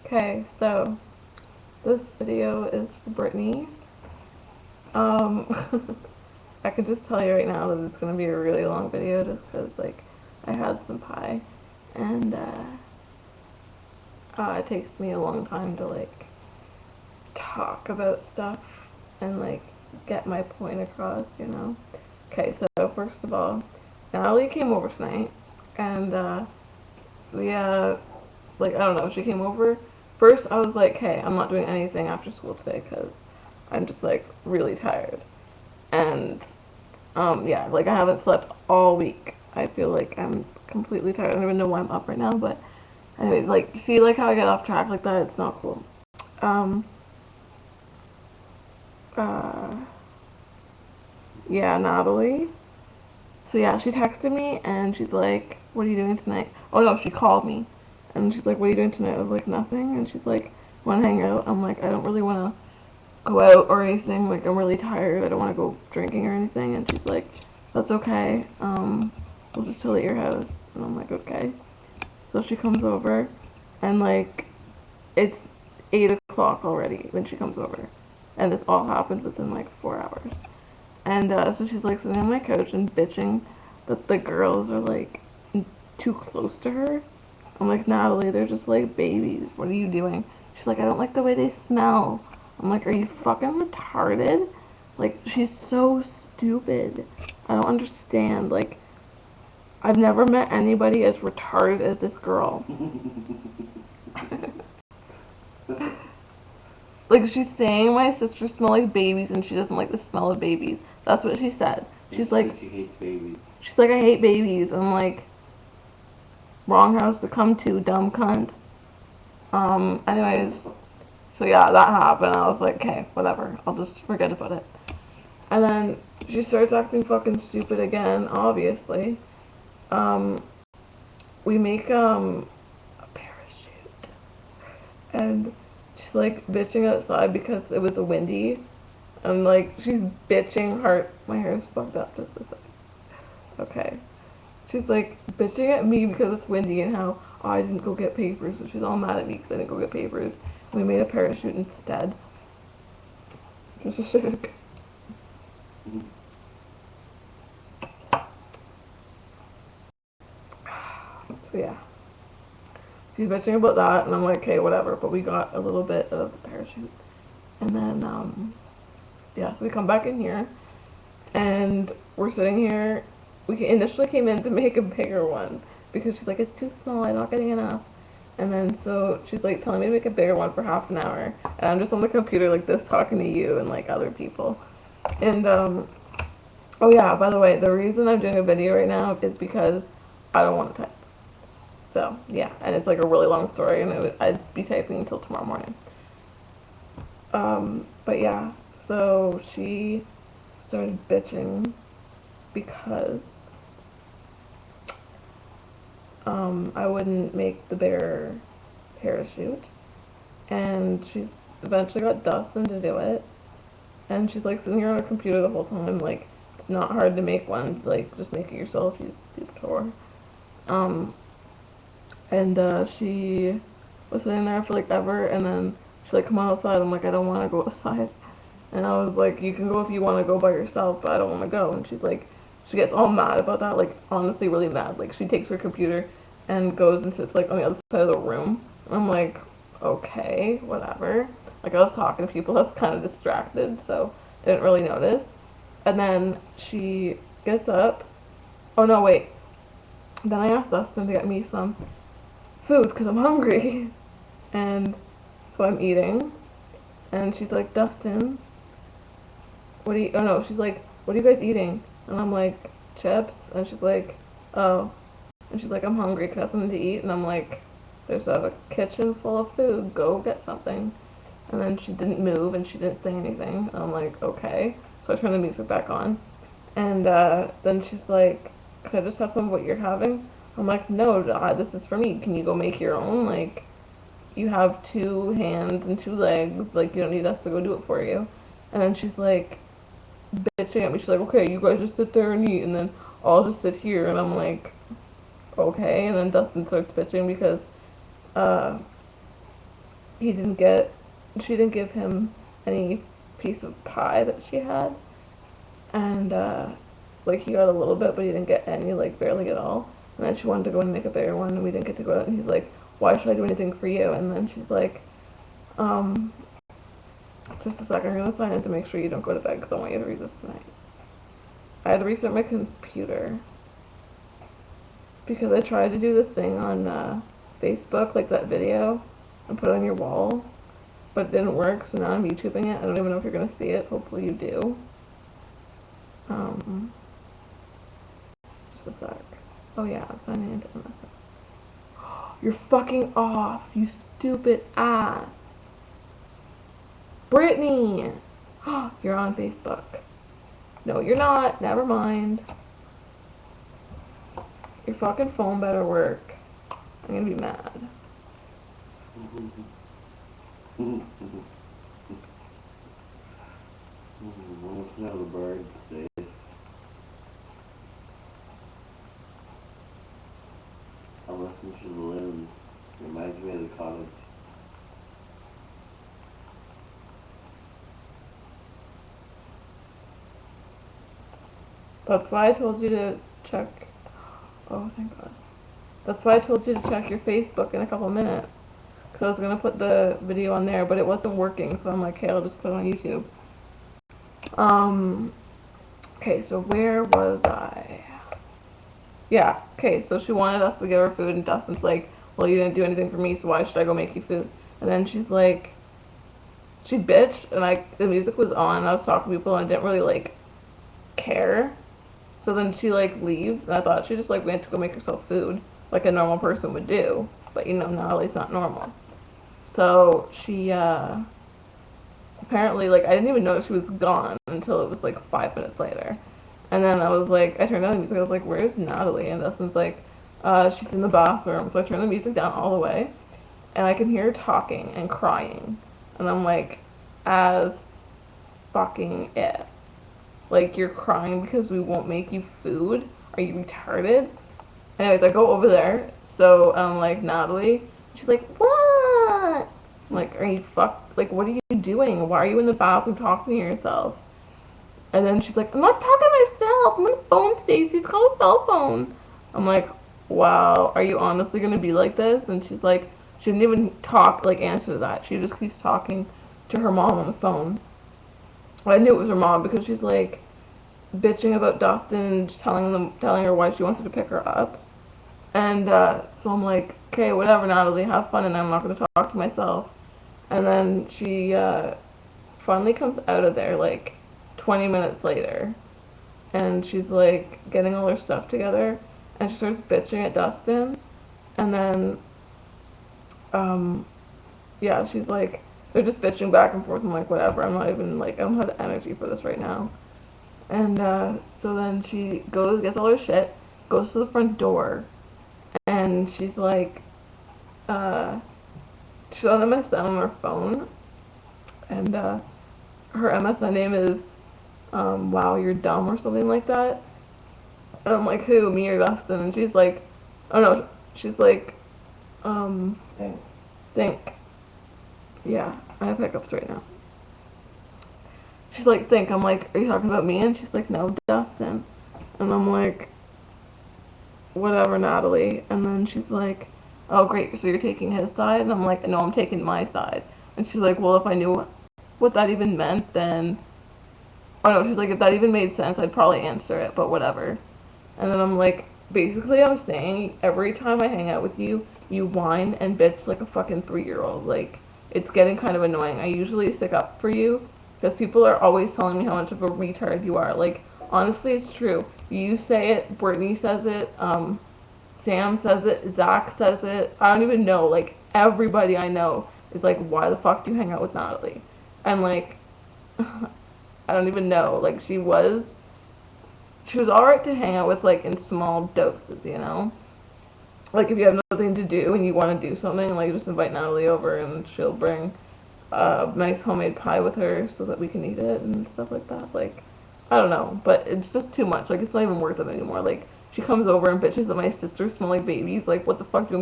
Okay, so this video is for Brittany. Um, I can just tell you right now that it's gonna be a really long video just because, like, I had some pie and it takes me a long time to, like, talk about stuff and, like, get my point across. Okay, so first of all, Natalie came over tonight and we, like, I don't know, she came over. First, I was like, hey, I'm not doing anything after school today because I'm just, like, really tired. And, yeah, like, I haven't slept all week. I feel like I'm completely tired. I don't even know why I'm up right now, but anyways, like, see, like, how I get off track like that? It's not cool. Um, uh, yeah, Natalie. So, yeah, she texted me, and she's like, what are you doing tonight? Oh, no, she called me. And she's like, what are you doing tonight? I was like, nothing. And she's like, want to hang out? I'm like, I don't really want to go out or anything. Like, I'm really tired. I don't want to go drinking or anything. And she's like, that's okay. We'll just chill at your house. And I'm like, okay. So she comes over, and, like, it's 8 o'clock already when she comes over. And this all happened within, like, 4 hours. And so she's, like, sitting on my couch and bitching that the girls are, like, too close to her. I'm like, Natalie, they're just like babies. What are you doing? She's like, I don't like the way they smell. I'm like, are you fucking retarded? Like, she's so stupid. I don't understand. Like, I've never met anybody as retarded as this girl. Like, she's saying my sisters smell like babies and she doesn't like the smell of babies. That's what she said. She's like, she hates babies. she's like, I hate babies. I'm like, wrong house to come to, dumb cunt. Anyways, so yeah, that happened. I was like, okay, whatever. I'll just forget about it. And then she starts acting fucking stupid again, obviously. Um, we make a parachute. And she's like bitching outside because it was a windy. And like she's bitching hard. My hair is fucked up just a sec. Okay. She's like bitching at me because it's windy and how I didn't go get papers. So she's all mad at me because I didn't go get papers. We made a parachute instead. Just a sec. So yeah, she's bitching about that, and I'm like, okay, whatever. But we got a little bit of the parachute, and then yeah, so we come back in here, and we're sitting here. We initially came in to make a bigger one because she's like, it's too small. I'm not getting enough. And then so she's like telling me to make a bigger one for half an hour, and I'm just on the computer like this talking to you and like other people. And oh yeah, by the way, the reason I'm doing a video right now is because I don't want to type. So, yeah, and it's like a really long story, and I'd be typing until tomorrow morning. But yeah, so she started bitching because I wouldn't make the bigger parachute, and she's eventually got Dustin to do it, and she's like sitting here on her computer the whole time, like, it's not hard to make one, like, just make it yourself, you stupid whore. Um, and she was sitting there for like ever, and then she's like, come on outside. I'm like, I don't want to go outside. And I was like, you can go if you want to go by yourself, but I don't want to go. And she's like, she gets all mad about that, like honestly really mad. Like she takes her computer and goes and sits like on the other side of the room. And I'm like, okay, whatever. Like I was talking to people, I was kind of distracted, so I didn't really notice. And then she gets up. Oh no, wait. Then I asked Dustin to get me some food because I'm hungry. And so I'm eating. And she's like, Dustin, what do you, oh no, she's like, what are you guys eating? And I'm like, chips. And she's like, oh. And she's like, I'm hungry, can I have something to eat? And I'm like, there's a kitchen full of food, go get something. And then she didn't move and she didn't say anything. And I'm like, okay. So I turned the music back on. And then she's like, could I just have some of what you're having? I'm like, no, this is for me. Can you go make your own? Like, you have two hands and two legs. Like, you don't need us to go do it for you. And then she's like, bitching at me. She's like, okay, you guys just sit there and eat, and then I'll just sit here. And I'm like, okay. And then Dustin starts bitching because uh, he didn't get, she didn't give him any piece of pie that she had, and like he got a little bit, but he didn't get any, like barely at all. And then she wanted to go and make a bigger one, and we didn't get to go out. And he's like, "Why should I do anything for you?" And then she's like, um, "Just a second, I'm gonna sign in to make sure you don't go to bed because I want you to read this tonight." I had to restart my computer because I tried to do the thing on Facebook, like that video, and put it on your wall, but it didn't work. So now I'm YouTubing it. I don't even know if you're gonna see it. Hopefully you do. Um, just a sec. Oh yeah, I'm signing into MSN. You're fucking off, you stupid ass. Brittany! You're on Facebook. No, you're not. Never mind. Your fucking phone better work. I'm gonna be mad. Listen to the birds, Stace. I'm listening to the loon. It reminds me of the cottage. That's why I told you to check. Oh, thank God. That's why I told you to check your Facebook in a couple minutes. Because I was going to put the video on there, but it wasn't working. So I'm like, okay, I'll just put it on YouTube. Okay, so where was I? Yeah, okay, so she wanted us to give her food, and Dustin's like, well, you didn't do anything for me, so why should I go make you food? And then she's like, she bitched, and the music was on, and I was talking to people, and I didn't really, like, care. So then she, like, leaves, and I thought she just, like, went to go make herself food, like a normal person would do. But, you know, Natalie's not normal. So she, apparently, like, I didn't even know she was gone until it was, like, 5 minutes later. And then I was like, I turned on the music, I was like, where's Natalie? And Dustin's like, she's in the bathroom. So I turned the music down all the way, and I can hear her talking and crying. And I'm like, as fucking if. Like, you're crying because we won't make you food? Are you retarded? Anyways, I go over there, so I'm like, Natalie. She's like, what? I'm like, are you like, what are you doing? Why are you in the bathroom talking to yourself? And then she's like, I'm not talking to myself. I'm on the phone, Stacey. It's called a cell phone. I'm like, wow, are you honestly going to be like this? And she's like, she didn't even talk, like, answer to that. She just keeps talking to her mom on the phone. I knew it was her mom because she's like bitching about Dustin and just telling her why she wants her to pick her up. And so I'm like, okay, whatever, Natalie, have fun, and then I'm not going to talk to myself. And then she finally comes out of there, like, 20 minutes later. And she's, like, getting all her stuff together. And she starts bitching at Dustin. And then, yeah, she's like, they're just bitching back and forth. I'm like, whatever, I'm not even, like, I don't have the energy for this right now. And so then she goes, gets all her shit, goes to the front door, and she's like, she's on MSN on her phone, and her MSN name is, wow, you're dumb, or something like that. And I'm like, who, me or Dustin? And she's like, oh no, she's like, think. Yeah, I have hiccups right now. She's like, think. I'm like, are you talking about me? And she's like, no, Dustin. And I'm like, whatever, Natalie. And then she's like, oh, great, so you're taking his side? And I'm like, no, I'm taking my side. And she's like, well, if I knew what that even meant, then... Oh, no, she's like, if that even made sense, I'd probably answer it, but whatever. And then I'm like, basically I'm saying, every time I hang out with you, you whine and bitch like a fucking 3-year-old. Like, it's getting kind of annoying. I usually stick up for you, because people are always telling me how much of a retard you are. Like, honestly, it's true. You say it, Brittany says it, Sam says it, Zach says it. I don't even know. Like, everybody I know is like, why the fuck do you hang out with Natalie? And, like, I don't even know. Like, she was alright to hang out with, like, in small doses, you know? Like, if you have nothing to do and you want to do something, like, just invite Natalie over and she'll bring a nice homemade pie with her so that we can eat it and stuff like that. Like, I don't know, but it's just too much. Like, it's not even worth it anymore. Like, she comes over and bitches that my sisters smell like babies. Like, what the fuck do you